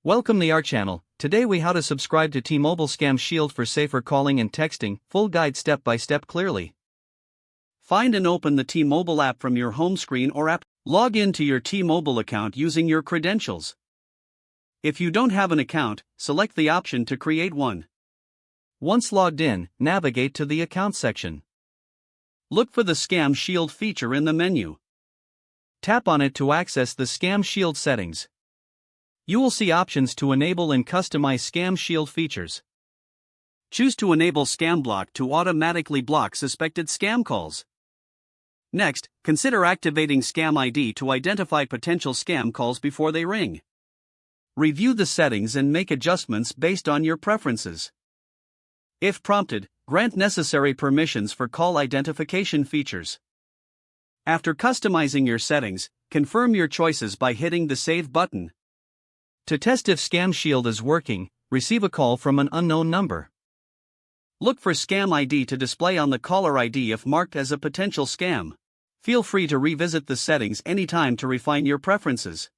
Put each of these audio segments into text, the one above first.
Welcome to our channel. Today we how to subscribe to T-Mobile Scam Shield for safer calling and texting, full guide step by step clearly. Find and open the T-Mobile app from your home screen or app. Log into your T-Mobile account using your credentials. If you don't have an account, select the option to create one. Once logged in, navigate to the account section. Look for the Scam Shield feature in the menu. Tap on it to access the Scam Shield settings. You will see options to enable and customize Scam Shield features. Choose to enable Scam Block to automatically block suspected scam calls. Next, consider activating Scam ID to identify potential scam calls before they ring. Review the settings and make adjustments based on your preferences. If prompted, grant necessary permissions for call identification features. After customizing your settings, confirm your choices by hitting the Save button. To test if Scam Shield is working, receive a call from an unknown number. Look for Scam ID to display on the caller ID if marked as a potential scam. Feel free to revisit the settings anytime to refine your preferences.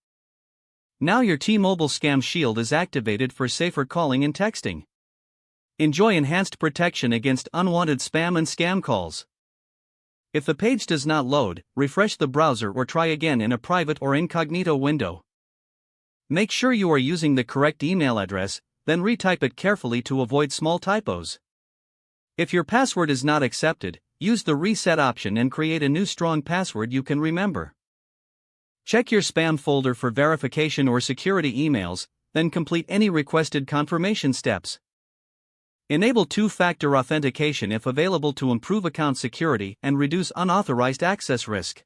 Now your T-Mobile Scam Shield is activated for safer calling and texting. Enjoy enhanced protection against unwanted spam and scam calls. If the page does not load, refresh the browser or try again in a private or incognito window. Make sure you are using the correct email address, then retype it carefully to avoid small typos. If your password is not accepted, use the reset option and create a new strong password you can remember. Check your spam folder for verification or security emails, then complete any requested confirmation steps. Enable two-factor authentication if available to improve account security and reduce unauthorized access risk.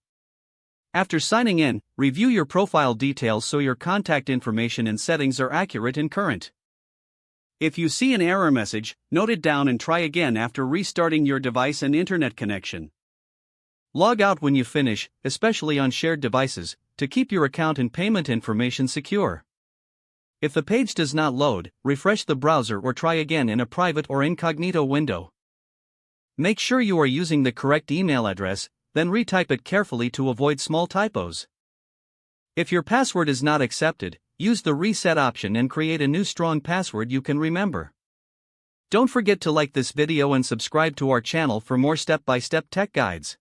After signing in, review your profile details so your contact information and settings are accurate and current. If you see an error message, note it down and try again after restarting your device and internet connection. Log out when you finish, especially on shared devices, to keep your account and payment information secure. If the page does not load, refresh the browser or try again in a private or incognito window. Make sure you are using the correct email address, then retype it carefully to avoid small typos. If your password is not accepted, use the reset option and create a new strong password you can remember. Don't forget to like this video and subscribe to our channel for more step-by-step tech guides.